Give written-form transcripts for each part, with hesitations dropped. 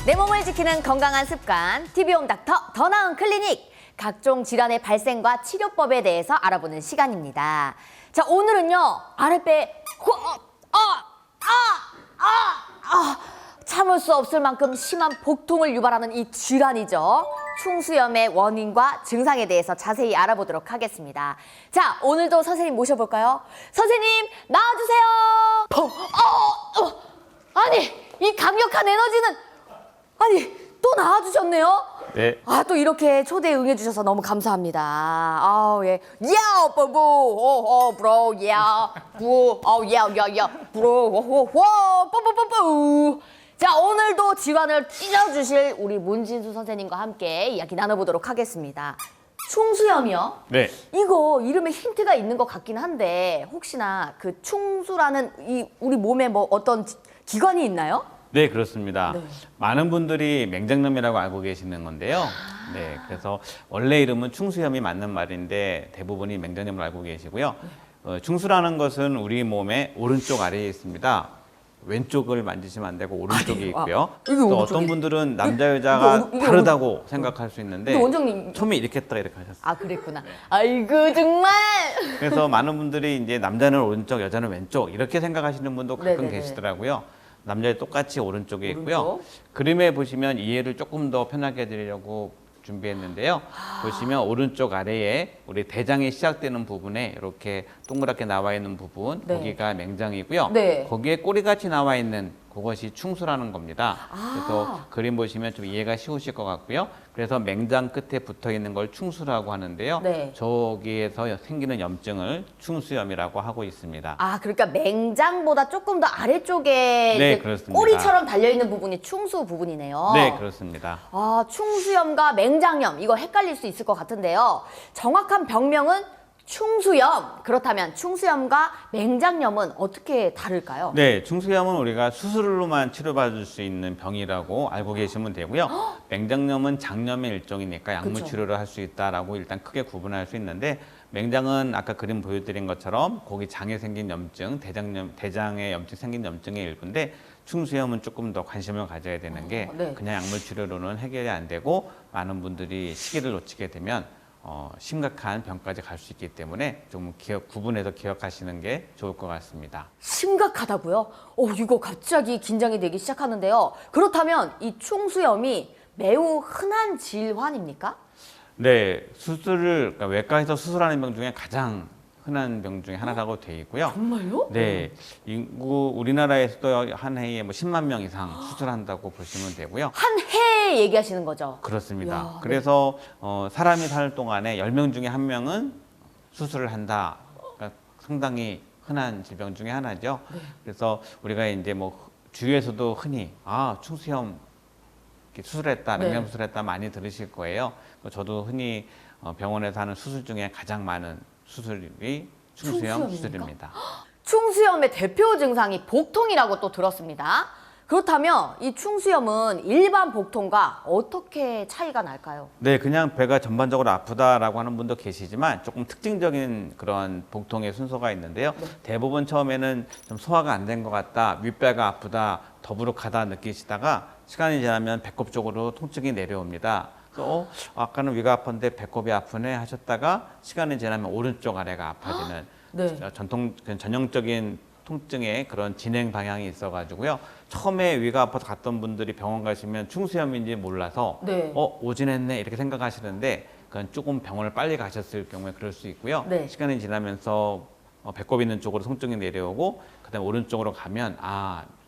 내 몸을 지키는 건강한 습관, TV홈 닥터 더 나은 클리닉. 각종 질환의 발생과 치료법에 대해서 알아보는 시간입니다. 자, 오늘은요, 아랫배, 참을 수 없을 만큼 심한 복통을 유발하는 이 질환이죠. 충수염의 원인과 증상에 대해서 자세히 알아보도록 하겠습니다. 자, 오늘도 선생님 모셔볼까요? 선생님, 나와주세요. 아니, 이 강력한 에너지는, 아니, 또 나와주셨네요. 네. 아, 또 이렇게 초대에 응해주셔서 너무 감사합니다. 아우, 예. 야, 뽀뽀, 브로, 야, 부, 야, 브로, 뽀뽀. 자, 오늘도 질환을 찢어주실 우리 문진수 선생님과 함께 이야기 나눠보도록 하겠습니다. 충수염이요? 네. 이거 이름에 힌트가 있는 것 같긴 한데 혹시나 그 충수라는 이 우리 몸에 뭐 어떤 기관이 있나요? 네, 그렇습니다. 네. 많은 분들이 맹장염이라고 알고 계시는 건데요. 네, 그래서 원래 이름은 충수염이 맞는 말인데 대부분이 맹장염을 알고 계시고요. 충수라는 것은 우리 몸의 오른쪽 아래에 있습니다. 왼쪽을 만지시면 안 되고 오른쪽에 있고요. 이게 또 오른쪽이- 어떤 분들은 남자 여자가 이게 다르다고 생각할 수 있는데 근데 원장님 처음에 이렇게 했다가 이렇게 하셨어요. 아 그랬구나. 아이고 정말. 그래서 많은 분들이 이제 남자는 오른쪽, 여자는 왼쪽 이렇게 생각하시는 분도 가끔 네네네. 계시더라고요. 남자도 똑같이 오른쪽에 있고요. 오른쪽. 그림에 보시면 이해를 조금 더 편하게 해드리려고 준비했는데요. 보시면 오른쪽 아래에 우리 대장이 시작되는 부분에 이렇게 동그랗게 나와 있는 부분, 네. 거기가 맹장이고요. 네. 거기에 꼬리같이 나와 있는 그것이 충수라는 겁니다. 아. 그래서 그림 보시면 좀 이해가 쉬우실 것 같고요. 그래서 맹장 끝에 붙어 있는 걸 충수라고 하는데요. 네. 저기에서 생기는 염증을 충수염이라고 하고 있습니다. 아 그러니까 맹장보다 조금 더 아래쪽에 네, 이제 그렇습니다. 꼬리처럼 달려 있는 부분이 충수 부분이네요. 네, 그렇습니다. 아 충수염과 맹장염 이거 헷갈릴 수 있을 것 같은데요. 정확한 병명은 충수염. 그렇다면 충수염과 맹장염은 어떻게 다를까요? 네, 충수염은 우리가 수술로만 치료받을 수 있는 병이라고 알고 계시면 되고요. 맹장염은 장염의 일종이니까 약물 그쵸. 치료를 할 수 있다라고 일단 크게 구분할 수 있는데 맹장은 아까 그림 보여드린 것처럼 거기 장에 생긴 염증, 대장에 염증 생긴 염증의 일부인데 충수염은 조금 더 관심을 가져야 되는 게 네. 그냥 약물 치료로는 해결이 안 되고 많은 분들이 시기를 놓치게 되면 심각한 병까지 갈 수 있기 때문에 좀 구분해서 기억하시는 게 좋을 것 같습니다. 심각하다고요? 이거 갑자기 긴장이 되기 시작하는데요. 그렇다면 이 충수염이 매우 흔한 질환입니까? 네, 그러니까 외과에서 수술하는 병 중에 가장 흔한 병 중에 하나라고 되어 있고요. 정말요? 네, 우리나라에서도 한 해에 뭐 10만 명 이상 수술한다고 보시면 되고요. 한 해 얘기하시는 거죠? 그렇습니다. 이야, 그래서 사람이 살 동안에 10명 중에 1명은 수술을 한다. 그러니까 상당히 흔한 질병 중에 하나죠. 네. 그래서 우리가 이제 뭐 주위에서도 흔히 충수염 이렇게 수술했다, 네. 맹장 수술했다 많이 들으실 거예요. 저도 흔히 병원에서 하는 수술 중에 가장 많은 수술이 충수염 충수염입니까? 수술입니다. 충수염의 대표 증상이 복통이라고 또 들었습니다. 그렇다면 이 충수염은 일반 복통과 어떻게 차이가 날까요? 네, 그냥 배가 전반적으로 아프다라고 하는 분도 계시지만 조금 특징적인 그런 복통의 순서가 있는데요. 네. 대부분 처음에는 좀 소화가 안 된 것 같다, 윗배가 아프다, 더부룩하다 느끼시다가 시간이 지나면 배꼽 쪽으로 통증이 내려옵니다. 그래서 아까는 위가 아팠는데 배꼽이 아프네 하셨다가 시간이 지나면 오른쪽 아래가 아파지는 네. 전형적인 통증의 그런 진행 방향이 있어가지고요. 처음에 위가 아파서 갔던 분들이 병원 가시면 충수염인지 몰라서 네. 오진했네 이렇게 생각하시는데 그건 조금 병원을 빨리 가셨을 경우에 그럴 수 있고요. 네. 시간이 지나면서 배꼽 있는 쪽으로 통증이 내려오고 그다음에 오른쪽으로 가면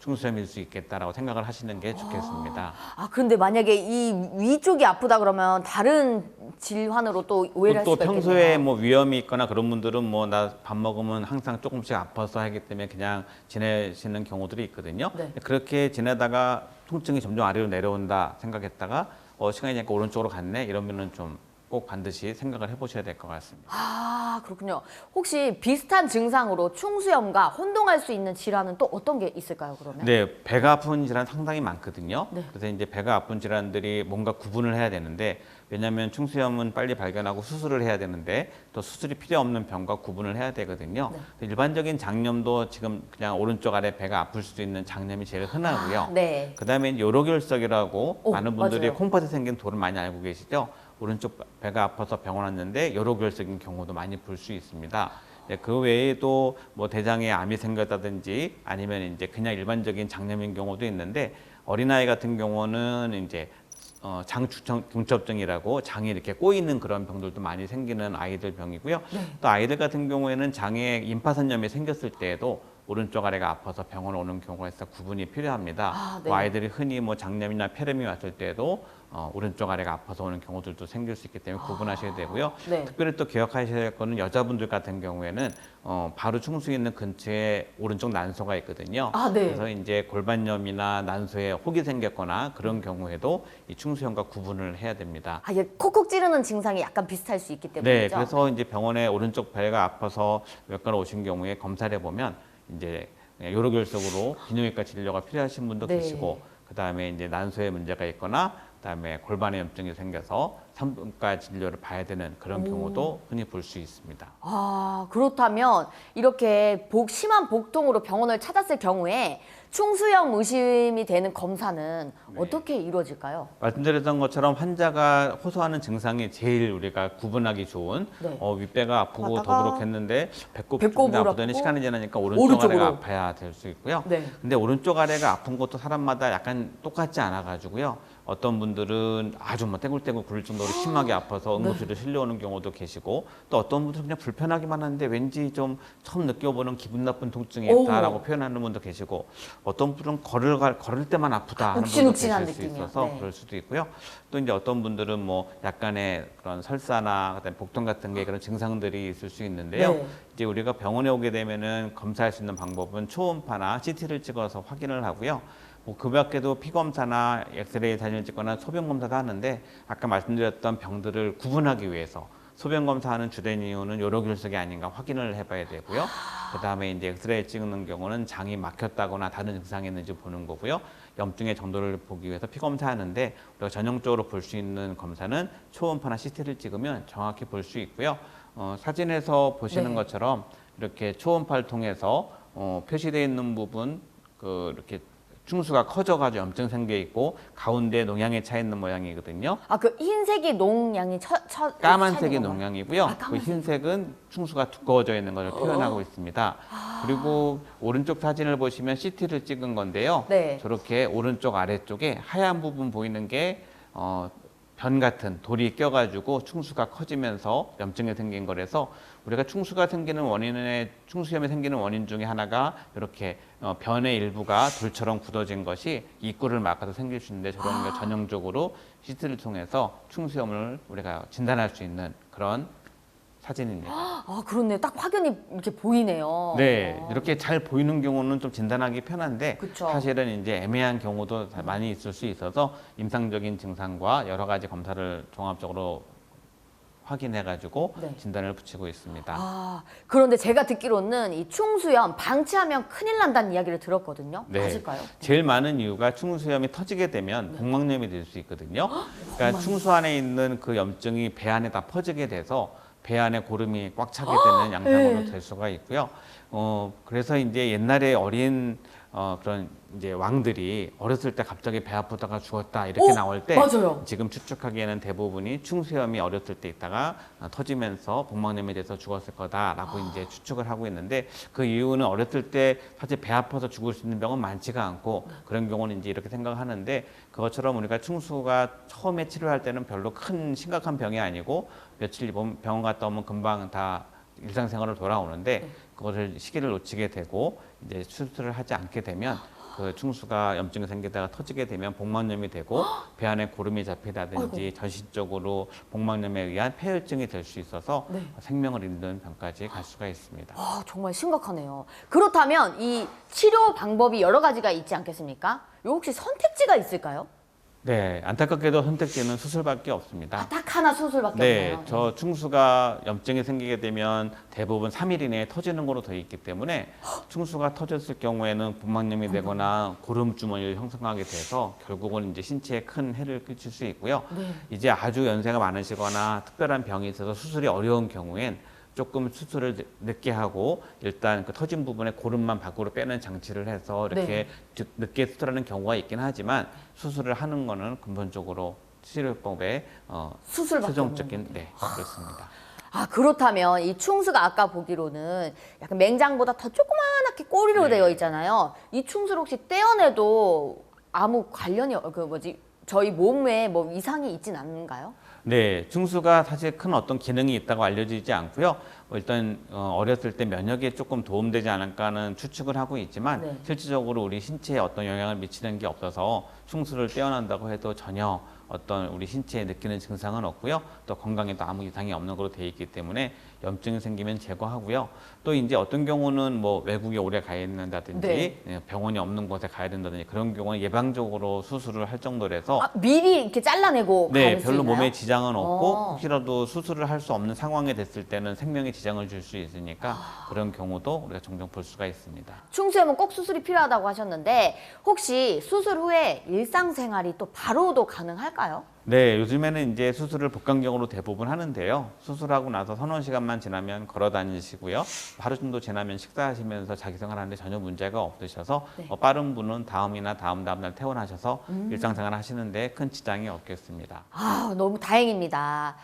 충수염일 수 있겠다라고 생각을 하시는 게 좋겠습니다. 근데 만약에 이 위쪽이 아프다 그러면 다른 질환으로 또 오해를 할 또 수가 평소에 있겠네요. 뭐 위염이 있거나 그런 분들은 뭐 나 밥 먹으면 항상 조금씩 아파서 하기 때문에 그냥 지내시는 경우들이 있거든요. 네. 그렇게 지내다가 통증이 점점 아래로 내려온다 생각했다가 시간이 지나니까 오른쪽으로 갔네 이러면은 좀 꼭 반드시 생각을 해보셔야 될 것 같습니다. 아, 그렇군요. 혹시 비슷한 증상으로 충수염과 혼동할 수 있는 질환은 또 어떤 게 있을까요, 그러면? 네, 배가 아픈 질환 상당히 많거든요. 네. 그래서 이제 배가 아픈 질환들이 뭔가 구분을 해야 되는데, 왜냐하면 충수염은 빨리 발견하고 수술을 해야 되는데 또 수술이 필요 없는 병과 구분을 해야 되거든요. 네. 일반적인 장염도 지금 그냥 오른쪽 아래 배가 아플 수도 있는 장염이 제일 흔하고요. 네. 그다음에 요로결석이라고 오, 많은 분들이 맞아요. 콩팥에 생긴 돌을 많이 알고 계시죠. 오른쪽 배가 아파서 병원 왔는데 요로결석인 경우도 많이 볼 수 있습니다. 네, 그 외에도 뭐 대장에 암이 생겼다든지 아니면 이제 그냥 일반적인 장염인 경우도 있는데, 어린아이 같은 경우는 이제 장중첩증이라고 장이 이렇게 꼬이는 그런 병들도 많이 생기는 아이들 병이고요. 또 아이들 같은 경우에는 장에 임파선염이 생겼을 때에도 오른쪽 아래가 아파서 병원에 오는 경우가 있어 구분이 필요합니다. 아, 네. 뭐 아이들이 흔히 뭐 장염이나 폐렴이 왔을 때도 오른쪽 아래가 아파서 오는 경우들도 생길 수 있기 때문에 구분하셔야 되고요. 네. 특별히 또 기억하셔야 될 거는 여자분들 같은 경우에는 바로 충수 있는 근처에 오른쪽 난소가 있거든요. 아, 네. 그래서 이제 골반염이나 난소에 혹이 생겼거나 그런 경우에도 이 충수염과 구분을 해야 됩니다. 아, 이게 콕콕 찌르는 증상이 약간 비슷할 수 있기 때문이죠. 네, 그래서 이제 병원에 오른쪽 배가 아파서 외과로 오신 경우에 검사를 해보면 이제 요로결석으로 비뇨기과 진료가 필요하신 분도 네. 계시고, 그 다음에 이제 난소에 문제가 있거나, 그 다음에 골반에 염증이 생겨서 산부인과 진료를 봐야 되는 그런 경우도 흔히 볼 수 있습니다. 아, 그렇다면 이렇게 심한 복통으로 병원을 찾았을 경우에 충수염 의심이 되는 검사는 네. 어떻게 이루어질까요? 말씀드렸던 것처럼 환자가 호소하는 증상이 제일 우리가 구분하기 좋은 네. 윗배가 아프고 아파다가 더부룩했는데 배꼽이 배꼽을 아프더니 아프고 시간이 지나니까 오른쪽 오른쪽으로. 아래가 아파야 될 수 있고요. 네. 근데 오른쪽 아래가 아픈 것도 사람마다 약간 똑같지 않아 가지고요. 어떤 분들은 아주 뭐 떼굴떼굴 굴릴 정도로 심하게 아파서 응급실에 실려오는 경우도 계시고, 또 어떤 분들은 그냥 불편하기만 한데 왠지 좀 처음 느껴보는 기분 나쁜 통증이 있다라고 표현하는 분도 계시고, 어떤 분은 걸을 때만 아프다 하는 분도 욱신욱신한 계실 수 느낌이요. 있어서 네. 그럴 수도 있고요. 또 이제 어떤 분들은 뭐 약간의 그런 설사나 그다음에 복통 같은 게 그런 증상들이 있을 수 있는데요. 네. 이제 우리가 병원에 오게 되면은 검사할 수 있는 방법은 초음파나 CT를 찍어서 확인을 하고요. 뭐 그 밖에도 피 검사나 엑스레이 사진을 찍거나 소변 검사도 하는데, 아까 말씀드렸던 병들을 구분하기 위해서 소변 검사하는 주된 이유는 요로결석이 아닌가 확인을 해봐야 되고요. 그 다음에 이제 엑스레이 찍는 경우는 장이 막혔다거나 다른 증상이 있는지 보는 거고요. 염증의 정도를 보기 위해서 피 검사하는데, 우리가 전형적으로 볼 수 있는 검사는 초음파나 CT를 찍으면 정확히 볼 수 있고요. 사진에서 보시는 네. 것처럼 이렇게 초음파를 통해서 표시되어 있는 부분 이렇게 충수가 커져가지고 염증 생겨 있고 가운데 농양에 차 있는 모양이거든요. 아, 그 흰색이 농양이 까만색이 건가요? 농양이고요. 아, 그 까만색. 흰색은 충수가 두꺼워져 있는 것을 표현하고 있습니다. 그리고 오른쪽 사진을 보시면 CT를 찍은 건데요. 네. 저렇게 오른쪽 아래쪽에 하얀 부분 보이는 게 변 같은 돌이 껴가지고 충수가 커지면서 염증이 생긴 거라서, 우리가 충수가 생기는 충수염이 생기는 원인 중에 하나가 이렇게 변의 일부가 돌처럼 굳어진 것이 입구를 막아서 생길 수 있는데, 저런 게 전형적으로 CT를 통해서 충수염을 우리가 진단할 수 있는 그런 사진입니다. 아, 그렇네요. 딱 확연히 이렇게 보이네요. 네, 이렇게 잘 보이는 경우는 좀 진단하기 편한데, 그쵸. 사실은 이제 애매한 경우도 많이 있을 수 있어서 임상적인 증상과 여러 가지 검사를 종합적으로 확인해가지고 네. 진단을 붙이고 있습니다. 아, 그런데 제가 듣기로는 이 충수염 방치하면 큰일 난다는 이야기를 들었거든요. 네. 맞을까요? 제일 많은 이유가 충수염이 터지게 되면 복막염이 될 수 있거든요. 그러니까 충수 안에 있는 그 염증이 배 안에 다 퍼지게 돼서 배 안에 고름이 꽉 차게 되는 양상으로 될 수가 있고요. 그래서 이제 옛날에 어린 그런 이제 왕들이 어렸을 때 갑자기 배 아프다가 죽었다 이렇게 나올 때, 맞아요. 지금 추측하기에는 대부분이 충수염이 어렸을 때 있다가 터지면서 복막염이 돼서 죽었을 거다라고 이제 추측을 하고 있는데, 그 이유는 어렸을 때 사실 배 아파서 죽을 수 있는 병은 많지가 않고, 그런 경우는 이제 이렇게 생각하는데, 그것처럼 우리가 충수가 처음에 치료할 때는 별로 큰 심각한 병이 아니고 며칠 병원 갔다 오면 금방 다 일상생활로 돌아오는데, 그것을 시기를 놓치게 되고 이제 수술을 하지 않게 되면 그 충수가 염증이 생기다가 터지게 되면 복막염이 되고 배 안에 고름이 잡히다든지 전신적으로 복막염에 의한 폐혈증이 될 수 있어서 네. 생명을 잃는 병까지 갈 수가 있습니다. 아, 정말 심각하네요. 그렇다면 이 치료 방법이 여러 가지가 있지 않겠습니까? 요 혹시 선택지가 있을까요? 네, 안타깝게도 선택지는 수술밖에 없습니다. 딱 하나 수술밖에 네, 없나요? 저 충수가 염증이 생기게 되면 대부분 3일 이내에 터지는 거로 되어 있기 때문에 충수가 터졌을 경우에는 부막염이 되거나 고름 주머니를 형성하게 돼서 결국은 이제 신체에 큰 해를 끼칠 수 있고요. 네. 이제 아주 연세가 많으시거나 특별한 병이 있어서 수술이 어려운 경우엔 조금 수술을 늦게 하고 일단 그 터진 부분에 고름만 밖으로 빼는 장치를 해서 이렇게 늦게 수술하는 경우가 있긴 하지만 수술을 하는 거는 근본적으로 치료법에 수술밖에 최종적인 그렇습니다. 아, 그렇다면 이 충수가 아까 보기로는 약간 맹장보다 더 조그맣게 꼬리로 되어 있잖아요. 이 충수를 혹시 떼어내도 아무 관련이 저희 몸에 뭐 이상이 있진 않는가요? 네, 충수가 사실 큰 어떤 기능이 있다고 알려지지 않고요. 일단 어렸을 때 면역에 조금 도움되지 않을까 하는 추측을 하고 있지만 네. 실질적으로 우리 신체에 어떤 영향을 미치는 게 없어서 충수를 떼어낸다고 해도 전혀 어떤 우리 신체에 느끼는 증상은 없고요. 또 건강에도 아무 이상이 없는 걸로 되어 있기 때문에 염증이 생기면 제거하고요. 또 이제 어떤 경우는 뭐 외국에 오래 가야 된다든지 병원이 없는 곳에 가야 된다든지 그런 경우는 예방적으로 수술을 할 정도라서 미리 이렇게 잘라내고 네, 가는 수 별로 있나요? 몸에 지장은 없고 혹시라도 수술을 할 수 없는 상황이 됐을 때는 생명에 지장을 줄 수 있으니까 그런 경우도 우리가 종종 볼 수가 있습니다. 충수염은 꼭 수술이 필요하다고 하셨는데 혹시 수술 후에 일상생활이 또 바로도 가능할까요? 네, 요즘에는 이제 수술을 복강경으로 대부분 하는데요. 수술하고 나서 서너 시간만 지나면 걸어 다니시고요. 하루 정도 지나면 식사하시면서 자기 생활하는데 전혀 문제가 없으셔서 빠른 분은 다음이나 다음 날 퇴원하셔서 일상생활 하시는데 큰 지장이 없겠습니다. 아, 너무 다행입니다.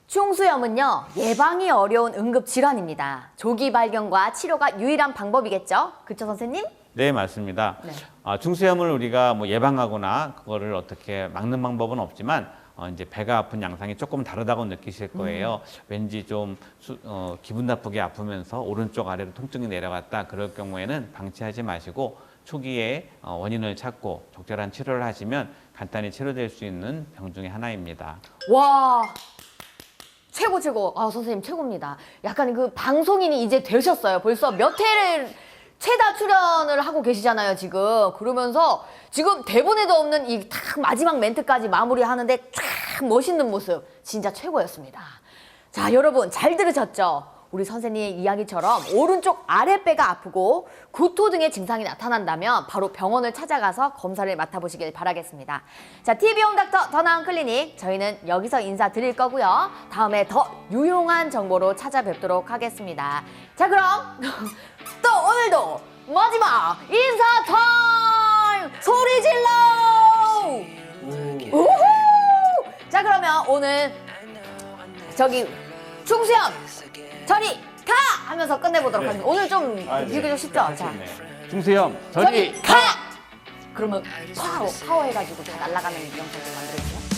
충수염은요, 예방이 어려운 응급질환입니다. 조기 발견과 치료가 유일한 방법이겠죠? 그쵸, 선생님? 네, 맞습니다. 네. 충수염을 우리가 뭐 예방하거나 그거를 어떻게 막는 방법은 없지만 이제 배가 아픈 양상이 조금 다르다고 느끼실 거예요. 왠지 좀 기분 나쁘게 아프면서 오른쪽 아래로 통증이 내려갔다. 그럴 경우에는 방치하지 마시고 초기에 원인을 찾고 적절한 치료를 하시면 간단히 치료될 수 있는 병 중에 하나입니다. 와, 최고. 아, 선생님 최고입니다. 약간 그 방송인이 이제 되셨어요. 벌써 몇 회를 최다 출연을 하고 계시잖아요, 지금. 그러면서 지금 대본에도 없는 이 딱 마지막 멘트까지 마무리하는데 쫙 멋있는 모습. 진짜 최고였습니다. 자, 여러분 잘 들으셨죠? 우리 선생님의 이야기처럼 오른쪽 아랫배가 아프고 구토 등의 증상이 나타난다면 바로 병원을 찾아가서 검사를 맡아보시길 바라겠습니다. 자, TV홈 닥터 더 나은 클리닉 저희는 여기서 인사드릴 거고요. 다음에 더 유용한 정보로 찾아뵙도록 하겠습니다. 자, 그럼 또 오늘도 마지막 인사 타임! 소리 질러! 우후! 자, 그러면 오늘 저기 충수염 저리 가! 하면서 끝내보도록 하겠습니다. 오늘 좀 비교가 좀 쉽죠? 자, 충수염 저리 저리 가! 그러면 파워 해가지고 좀 날아가는 영상 좀 만들어주세요.